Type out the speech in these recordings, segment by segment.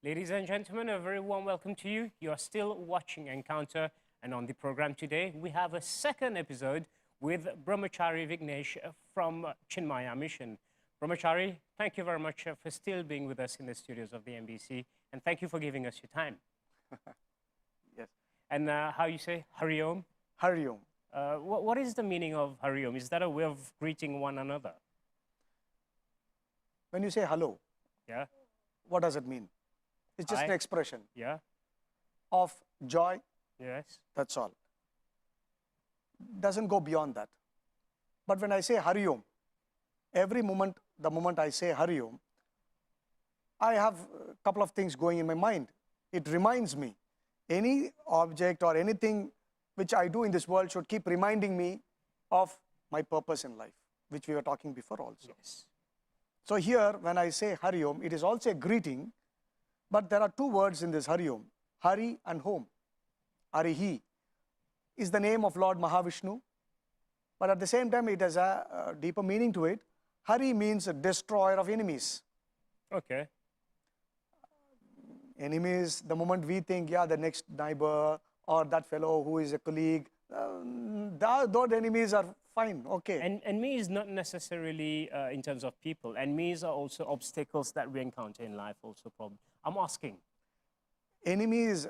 Ladies and gentlemen, a very warm welcome to you. You are still watching Encounter, and on the program today, we have a second episode with Brahmachari Vighnesh from Chinmaya Mission. Brahmachari, thank you very much for still being with us in the studios of the MBC, and thank you for giving us your time. Yes. And how you say Hari Om? Hari Om. What is the meaning of Hari Om? Is that a way of greeting one another? When you say hello, Yeah? what does it mean? It's just Hi. an expression Yeah? of joy, Yes? that's all. Doesn't go beyond that. But when I say Hari Om, every moment, the moment I say Hari Om, I have a couple of things going in my mind. It reminds me, any object or anything which I do in this world should keep reminding me of my purpose in life, which we were talking before also. Yes. So here, when I say Hari Om, it is also a greeting, but there are two words in this Hari Om, Hari and Home. Harihi is the name of Lord Mahavishnu, but at the same time, it has a deeper meaning to it. Hari means a destroyer of enemies. Okay. Enemies, the moment we think, yeah, the next neighbor or that fellow who is a colleague, those enemies are fine, okay. Enemies is not necessarily in terms of people. Enemies are also obstacles that we encounter in life also probably. I'm asking. Enemies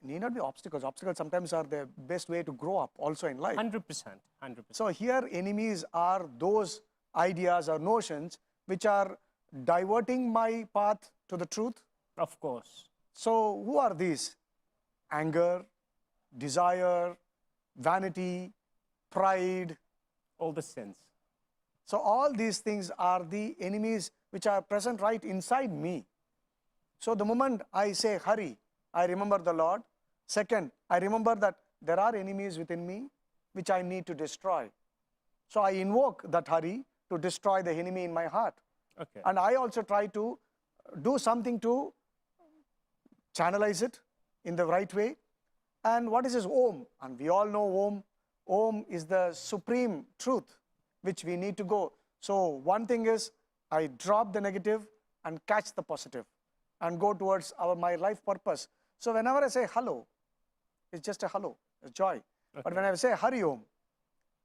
need not be obstacles. Obstacles sometimes are the best way to grow up also in life. 100%. 100%. So here enemies are those ideas or notions which are diverting my path to the truth. Of course. So who are these? Anger, desire, vanity, pride. All the sins. So all these things are the enemies which are present right inside me. So the moment I say Hari, I remember the Lord. Second, I remember that there are enemies within me which I need to destroy. So I invoke that Hari to destroy the enemy in my heart. Okay. And I also try to do something to channelize it in the right way. And what is this Om? And we all know Om. Om is the supreme truth which we need to go. So one thing is I drop the negative and catch the positive and go towards my life purpose. So whenever I say hello, it's just a hello, a joy. Okay. But when I say Hari Om,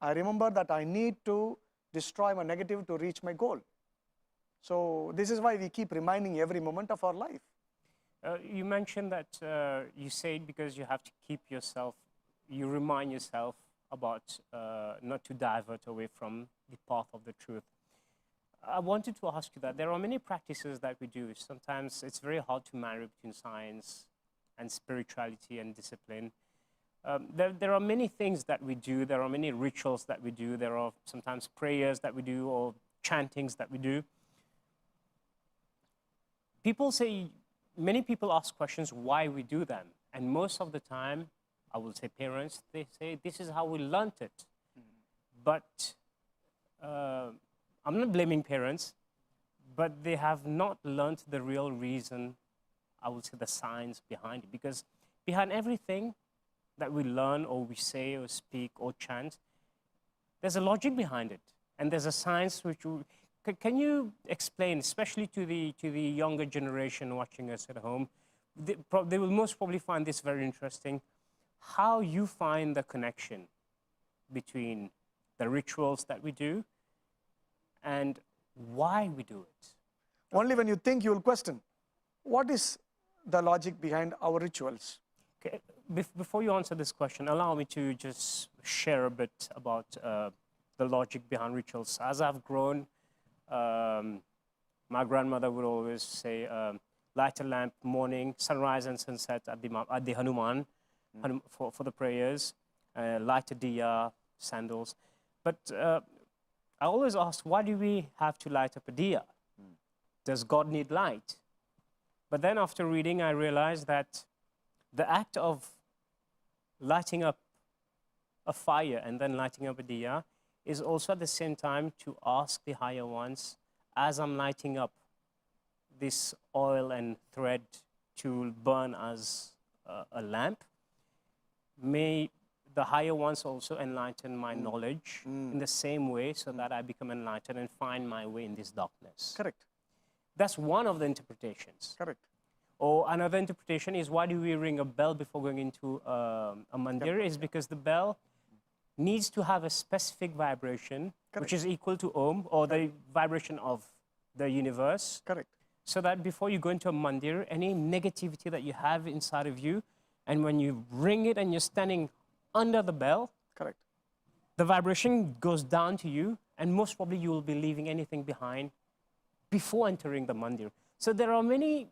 I remember that I need to destroy my negative to reach my goal. So this is why we keep reminding every moment of our life. You mentioned that you say it because you have to keep yourself, you remind yourself about not to divert away from the path of the truth. I wanted to ask you that there are many practices that we do. Sometimes it's very hard to marry between science and spirituality and discipline. There are many things that we do. There are many rituals that we do. There are sometimes prayers that we do or chantings that we do. People say, many people ask questions why we do them. And most of the time, I will say parents, they say, this is how we learnt it. But I'm not blaming parents, but they have not learnt the real reason, I would say the science behind it. Because behind everything that we learn or we say or speak or chant, there's a logic behind it. And there's a science which... Can you explain, especially to the younger generation watching us at home, they will most probably find this very interesting, how you find the connection between the rituals that we do and why we do it? Only when you think you will question, what is the logic behind our rituals? Okay. Before you answer this question, allow me to just share a bit about the logic behind rituals. As I've grown, my grandmother would always say, light a lamp morning, sunrise and sunset at the Hanuman for the prayers, light a diya, sandals. But I always ask, why do we have to light up a diya? Does God need light? But then after reading, I realized that the act of lighting up a fire and then lighting up a diya is also at the same time to ask the higher ones, as I'm lighting up this oil and thread to burn as a lamp, may the higher ones also enlighten my knowledge in the same way so that I become enlightened and find my way in this darkness. Correct. That's one of the interpretations. Correct. Or another interpretation is, why do we ring a bell before going into a mandir? Is because the bell needs to have a specific vibration, which is equal to Om, or the vibration of the universe. Correct. So that before you go into a mandir, any negativity that you have inside of you, and when you ring it and you're standing under the bell, Correct. the vibration goes down to you, and most probably you will be leaving anything behind before entering the mandir. So there are many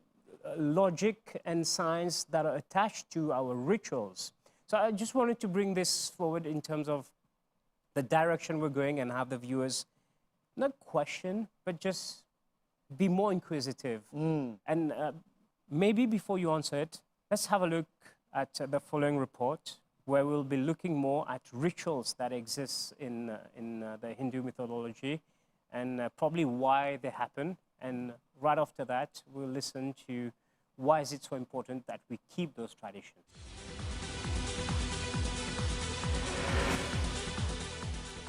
logic and science that are attached to our rituals. So I just wanted to bring this forward in terms of the direction we're going, and have the viewers not question, but just be more inquisitive. And maybe before you answer it, let's have a look at the following report, where we'll be looking more at rituals that exist in the Hindu mythology, and probably why they happen. And right after that, we'll listen to why is it so important that we keep those traditions.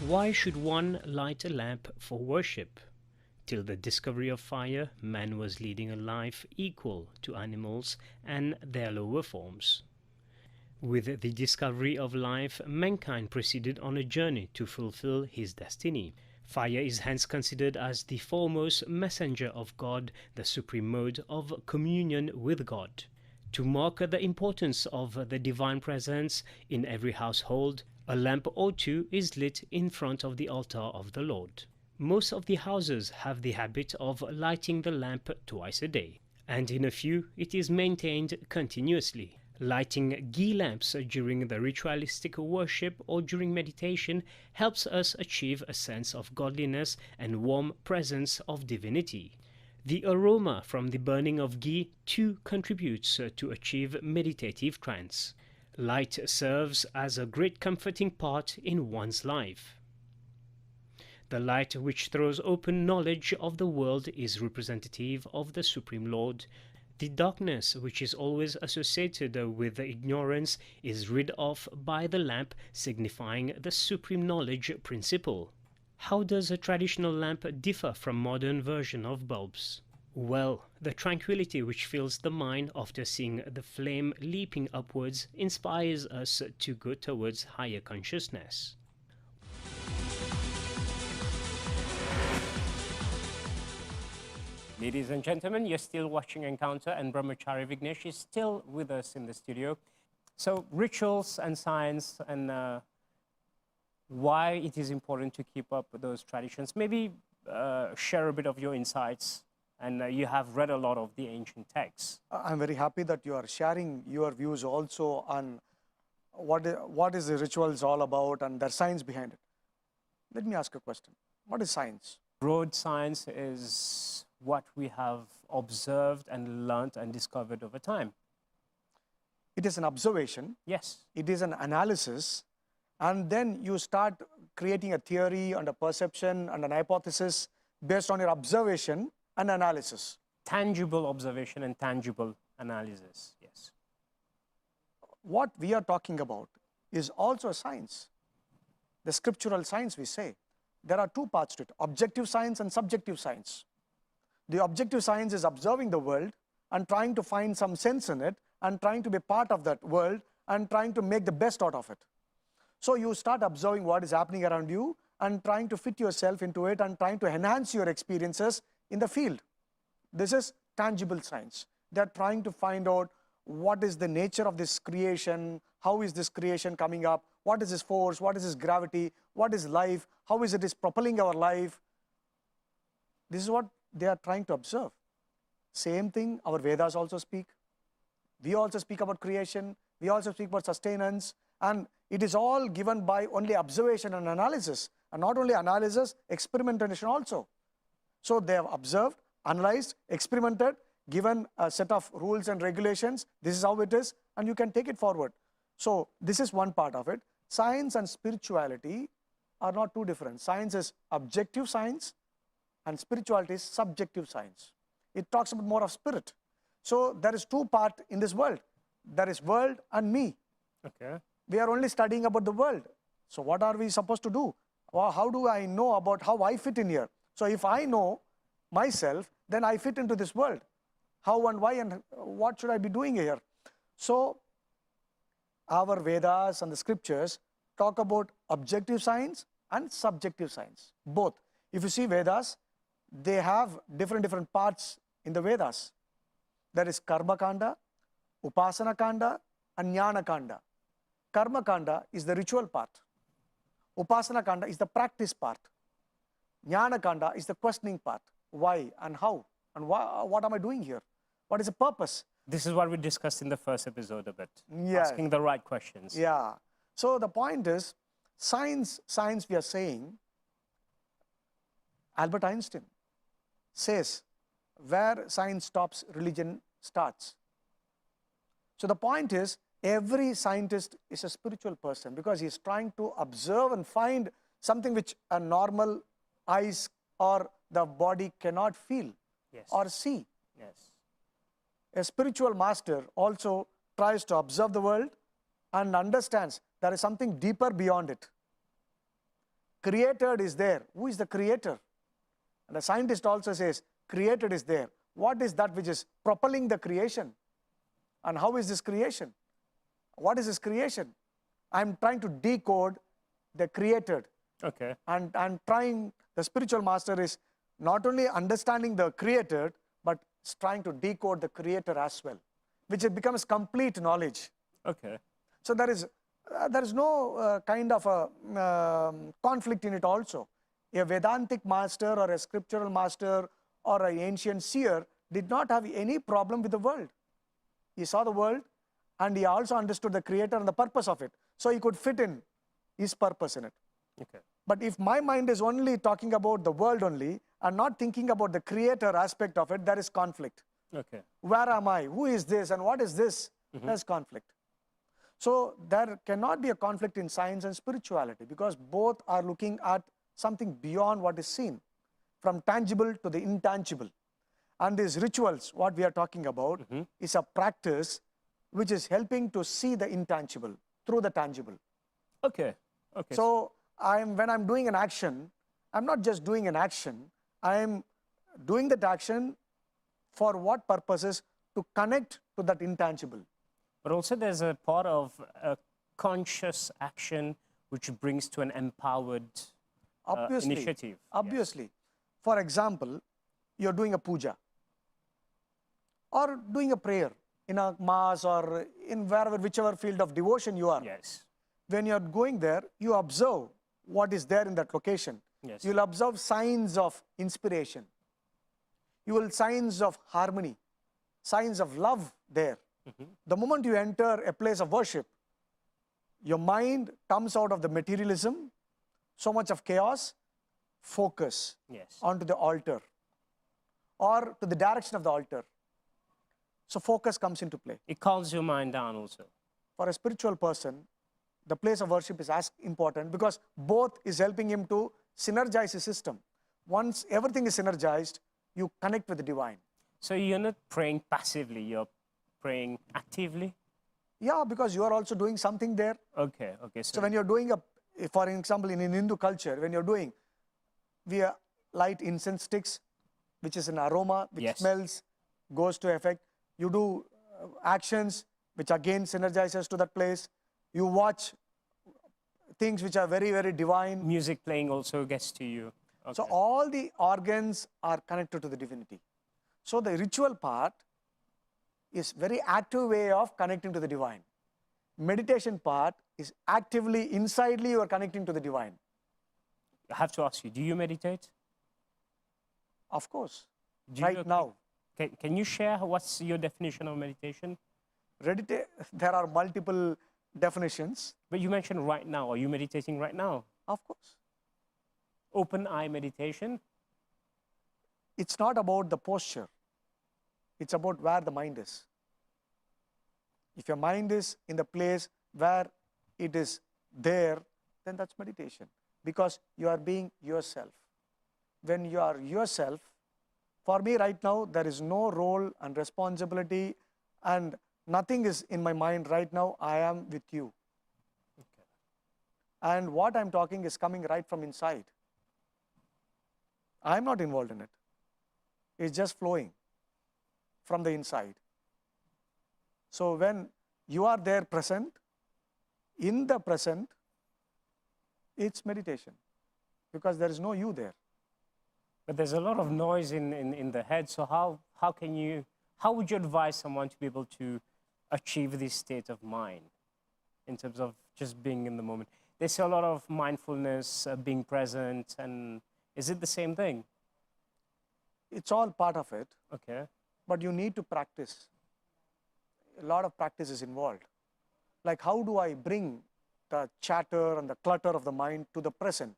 Why should one light a lamp for worship? Till the discovery of fire, man was leading a life equal to animals and their lower forms. With the discovery of life, mankind proceeded on a journey to fulfill his destiny. Fire is hence considered as the foremost messenger of God, the supreme mode of communion with God. To mark the importance of the divine presence in every household, a lamp or two is lit in front of the altar of the Lord. Most of the houses have the habit of lighting the lamp twice a day, and in a few it is maintained continuously. Lighting ghee lamps during the ritualistic worship or during meditation helps us achieve a sense of godliness and warm presence of divinity. The aroma from the burning of ghee too contributes to achieve meditative trance. Light serves as a great comforting part in one's life. The light which throws open knowledge of the world is representative of the Supreme Lord. The darkness which is always associated with ignorance is rid of by the lamp, signifying the supreme knowledge principle. How does a traditional lamp differ from modern version of bulbs? Well, the tranquility which fills the mind after seeing the flame leaping upwards inspires us to go towards higher consciousness. Ladies and gentlemen, you're still watching Encounter, and Brahmachari Vighnesh is still with us in the studio. So rituals and science, and why it is important to keep up those traditions. Maybe share a bit of your insights, and you have read a lot of the ancient texts. I'm very happy that you are sharing your views also on what is the rituals all about and their science behind it. Let me ask a question. What is science? Broad science is what we have observed and learned and discovered over time. It is an observation. Yes. It is an analysis. And then you start creating a theory and a perception and an hypothesis based on your observation and analysis. Tangible observation and tangible analysis, yes. What we are talking about is also a science. The scriptural science, we say. There are two parts to it, objective science and subjective science. The objective science is observing the world and trying to find some sense in it and trying to be part of that world and trying to make the best out of it. So you start observing what is happening around you and trying to fit yourself into it and trying to enhance your experiences in the field. This is tangible science. They're trying to find out what is the nature of this creation, how is this creation coming up, what is this force, what is this gravity, what is life, how is it propelling our life. This is what they are trying to observe. Same thing our Vedas also speak. We also speak about creation, we also speak about sustenance, and it is all given by only observation and analysis. And not only analysis, experimentation also. So they have observed, analyzed, experimented, given a set of rules and regulations. This is how it is, and you can take it forward. So this is one part of it. Science and spirituality are not too different. Science is objective science and spirituality is subjective science. It talks about more of spirit. So there is two parts in this world. There is world and me. Okay. We are only studying about the world. So what are we supposed to do? Well, how do I know about how I fit in here? So if I know myself, then I fit into this world. how and why and what should I be doing here. So our Vedas and the scriptures talk about objective science and subjective science, both. If you see Vedas, they have different parts in the Vedas. There is Karma Kanda, Upasana Kanda and Jnana Kanda. Karma Kanda is the ritual part. Upasana Kanda is the practice part. Jnana Kanda is the questioning part. Why and how and what am I doing here? What is the purpose? This is what we discussed in the first episode a bit. Yes. Asking the right questions. Yeah. So the point is, science we are saying, Albert Einstein says, where science stops, religion starts. So the point is, every scientist is a spiritual person because he is trying to observe and find something which a normal eyes or the body cannot feel Yes. or see. Yes. A spiritual master also tries to observe the world and understands there is something deeper beyond it. Created is there. Who is the creator? And the scientist also says, created is there. What is that which is propelling the creation? And how is this creation? What is this creation? I'm trying to decode the created. Okay. And the spiritual master is not only understanding the created, but is trying to decode the creator as well, which it becomes complete knowledge. Okay. So there is no kind of a conflict in it also. A Vedantic master or a scriptural master or an ancient seer did not have any problem with the world. He saw the world and he also understood the creator and the purpose of it. So he could fit in his purpose in it. Okay. But if my mind is only talking about the world only and not thinking about the creator aspect of it, there is conflict. Okay. Where am I? Who is this? And what is this? There's conflict. So there cannot be a conflict in science and spirituality because both are looking at something beyond what is seen, from tangible to the intangible. And these rituals, what we are talking about, is a practice which is helping to see the intangible through the tangible. Okay. Okay. So when I'm doing an action, I'm not just doing an action, I'm doing that action for what purposes? To connect to that intangible. But also there's a part of a conscious action which brings to an empowered initiative. Obviously. For example, you're doing a puja or doing a prayer in a mass or in whichever field of devotion you are. Yes. When you're going there, you observe what is there in that location. Yes. You'll observe signs of inspiration. You will signs of harmony, signs of love there. The moment you enter a place of worship, your mind comes out of the materialism, so much of chaos, focus Yes. onto the altar or to the direction of the altar. So focus comes into play. It calms your mind down also. For a spiritual person, the place of worship is as important because both is helping him to synergize his system. Once everything is synergized, you connect with the divine. So you're not praying passively, you're praying actively? Yeah, because you are also doing something there. Okay, okay. So when you're doing for example, in Hindu culture, when you're doing, we light incense sticks, which is an aroma, which Yes. smells, goes to effect. You do actions, which again synergizes to that place. You watch things which are very, very divine. Music playing also gets to you. Okay. So all the organs are connected to the divinity. So the ritual part is very active way of connecting to the divine. Meditation part is actively, insidely you are connecting to the divine. I have to ask you, do you meditate? Of course, Do you- right now. Can you share what's your definition of meditation? There are multiple definitions. But you mentioned right now. Are you meditating right now? Of course. Open eye meditation? It's not about the posture. It's about where the mind is. If your mind is in the place where it is there, then that's meditation. Because you are being yourself. When you are yourself, for me right now, there is no role and responsibility and nothing is in my mind right now. I am with you. Okay. And what I'm talking is coming right from inside. I'm not involved in it. It's just flowing. from the inside. So when you are there present, in the present, it's meditation, because there is no you there. But there's a lot of noise in the head. So how would you advise someone to be able to achieve this state of mind in terms of just being in the moment? They say a lot of mindfulness, being present, and is it the same thing? It's all part of it, Okay. but you need to practice. A lot of practice is involved. Like, how do I bring the chatter and the clutter of the mind to the present?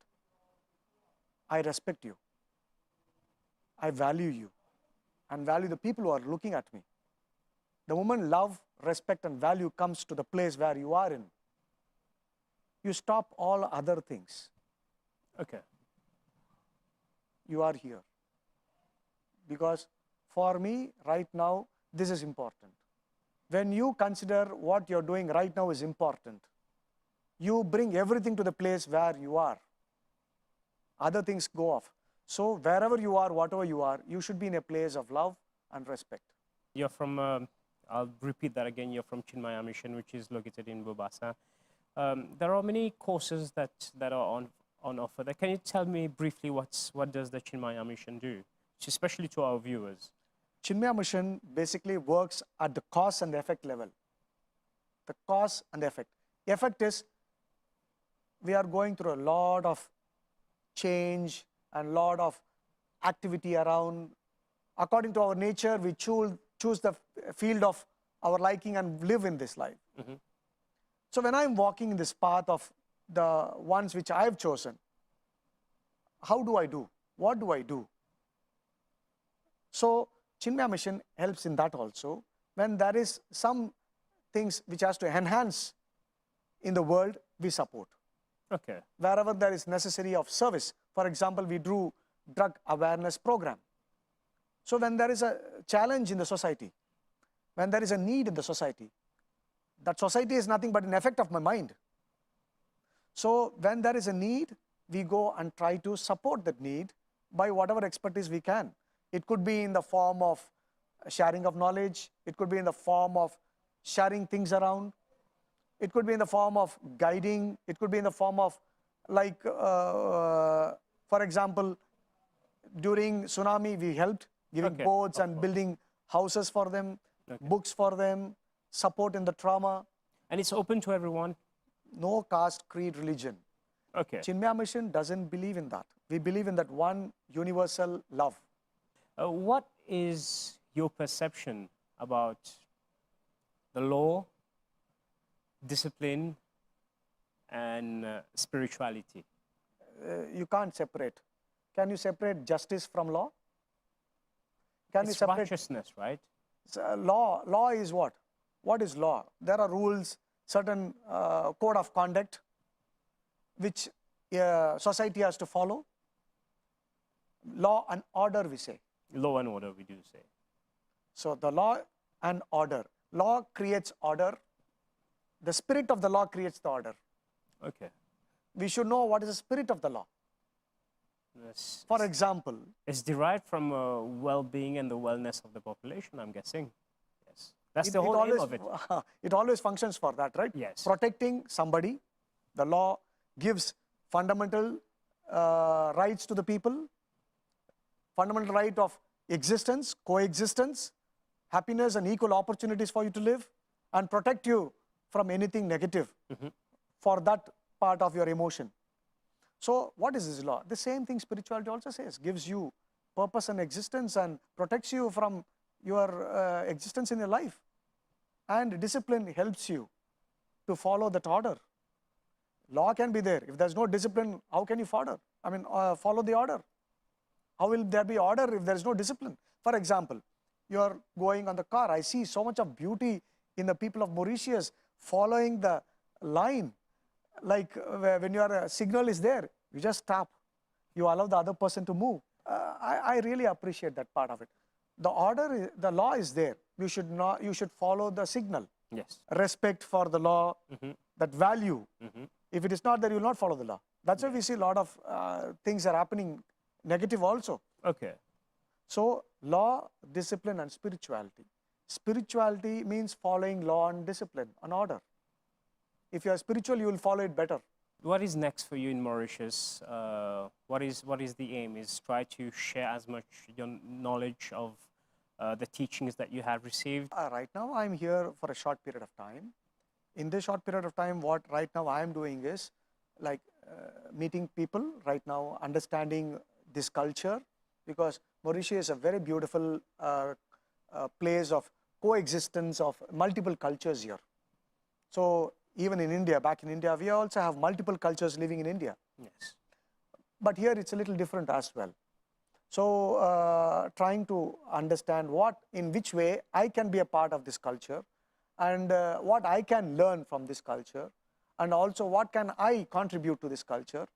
I respect you. I value you and value the people who are looking at me. The moment love, respect, and value comes to the place where you are in, you stop all other things. Okay. You are here. Because for me, right now, this is important. When you consider what you're doing right now is important, you bring everything to the place where you are. Other things go off. So wherever you are, whatever you are, you should be in a place of love and respect. You're from, I'll repeat that again, you're from Chinmaya Mission, which is located in Bobasa. There are many courses that are on offer. Can you tell me briefly what does the Chinmaya Mission do, especially to our viewers? Chinmaya Mission basically works at the cause and the effect level. The cause and the effect. Effect is, we are going through a lot of change and lot of activity around. According to our nature, we choose the field of our liking and live in this life. Mm-hmm. So when I'm walking in this path of the ones which I have chosen, how do I do? What do I do? So Chinmaya Mission helps in that also. When there is some things which has to enhance in the world, we support. Okay. Wherever there is necessary of service. For example, we do drug awareness program. So when there is a challenge in the society, when there is a need in the society, that society is nothing but an effect of my mind. So when there is a need, we go and try to support that need by whatever expertise we can. It could be in the form of sharing of knowledge. It could be in the form of sharing things around. It could be in the form of guiding. It could be in the form of, like, for example, during tsunami, we helped giving boats and building houses for them, books for them, support in the trauma. And it's open to everyone? No caste, creed, religion. Okay. Chinmaya Mission doesn't believe in that. We believe in that one universal love. What is your perception about the law, discipline, and spirituality? You can't separate. Can you separate justice from law? Can you It's separate righteousness, right? law? Law is what? What is law? There are rules, certain code of conduct which society has to follow. Law and order, we say. Law and order, we do say. So the law and order. Law creates order. The spirit of the law creates the order. Okay. We should know what is the spirit of the law. Yes. For example, It's derived from well-being and the wellness of the population, I'm guessing. Yes. That's the whole aim of it. It always functions for that, right? Yes. Protecting somebody. The law gives fundamental rights to the people, fundamental right of existence, coexistence, happiness and equal opportunities for you to live, and protect you from anything negative for that part of your emotion. So what is this law? The same thing spirituality also says, gives you purpose and existence and protects you from your existence in your life. And discipline helps you to follow that order. Law can be there. If there's no discipline, how can you follow the order? How will there be order if there is no discipline? For example, you are going on the car. I see so much of beauty in the people of Mauritius following the line. Like when your signal is there, you just stop. You allow the other person to move. I really appreciate that part of it. The order, the law is there. You should follow the signal. Yes. Respect for the law, that value. If it is not there, you will not follow the law. That's why we see a lot of things are happening negative also. Okay. So law, discipline and spirituality. Spirituality means following law and discipline and order. If you are spiritual, you will follow it better. What is next for you in Mauritius? What is the aim? Is try to share as much your knowledge of the teachings that you have received? Right now, I'm here for a short period of time. In this short period of time, what right now I am doing is like meeting people right now, understanding this culture, because Mauritius is a very beautiful place of coexistence of multiple cultures here. So even in India, back in India, we also have multiple cultures living in India. Yes. But here it's a little different as well. So trying to understand in which way I can be a part of this culture, and what I can learn from this culture, and also what can I contribute to this culture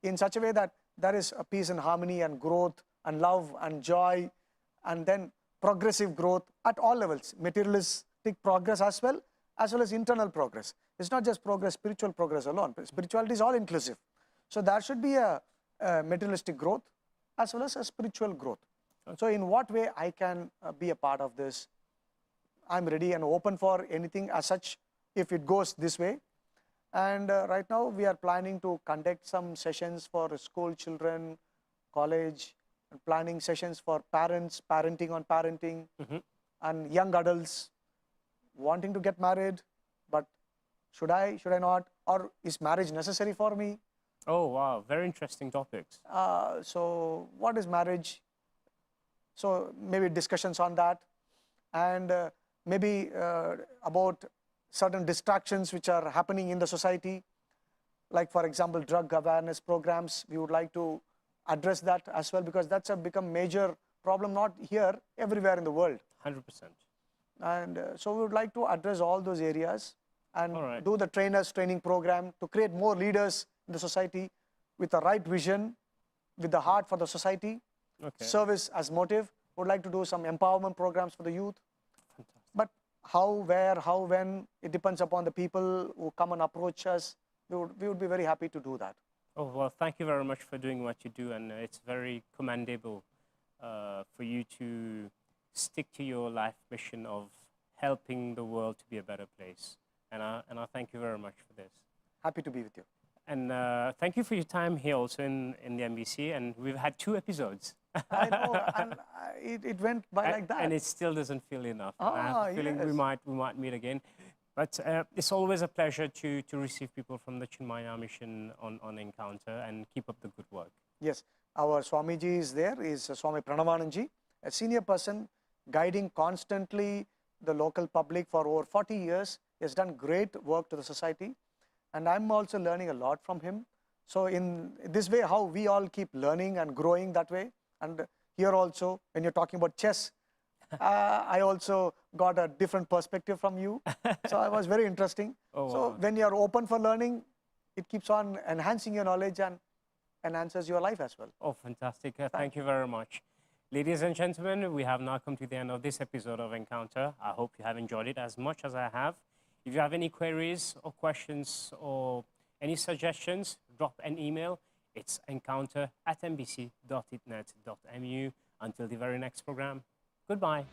in such a way that there is a peace and harmony and growth and love and joy, and then progressive growth at all levels, materialistic progress as well as internal progress. It's not just progress, spiritual progress alone. Spirituality is all inclusive. So there should be a materialistic growth as well as a spiritual growth. So in what way I can be a part of this? I'm ready and open for anything as such if it goes this way. And right now we are planning to conduct some sessions for school children, college, and planning sessions for parents, parenting on parenting, and young adults wanting to get married, but should I not? Or is marriage necessary for me? Oh, wow. Very interesting topics. So what is marriage? So maybe discussions on that, and maybe about certain distractions which are happening in the society, like for example drug awareness programs. We would like to address that as well, because that's become major problem, not here, everywhere in the world. 100%. And so we would like to address all those areas and Alright. do the training program to create more leaders in the society with the right vision, with the heart for the society, Okay. service as motive. Would like to do some empowerment programs for the youth. Fantastic. But how, where, how, when, it depends upon the people who come and approach us. We would be very happy to do that. Oh, well, thank you very much for doing what you do, and it's very commendable for you to stick to your life mission of helping the world to be a better place. And I thank you very much for this. Happy to be with you. And thank you for your time here also in the MBC, and we've had 2 episodes. I know, and it went by like that. And it still doesn't feel enough. I have Ah, a feeling we yes. might meet again. But it's always a pleasure to receive people from the Chinmaya Mission on Encounter, and keep up the good work. Yes, our Swamiji is there, is Swami Pranavananji, a senior person guiding constantly the local public for over 40 years. He has done great work to the society, and I'm also learning a lot from him. So in this way, how we all keep learning and growing that way. And here also, when you're talking about chess, I also got a different perspective from you. So it was very interesting. Oh, So wow. when you're open for learning, it keeps on enhancing your knowledge and enhances your life as well. Oh, fantastic. Thank you very much. Ladies and gentlemen, we have now come to the end of this episode of Encounter. I hope you have enjoyed it as much as I have. If you have any queries or questions or any suggestions, drop an email. It's encounter@mbc.itnet.mu. Until the very next program, goodbye.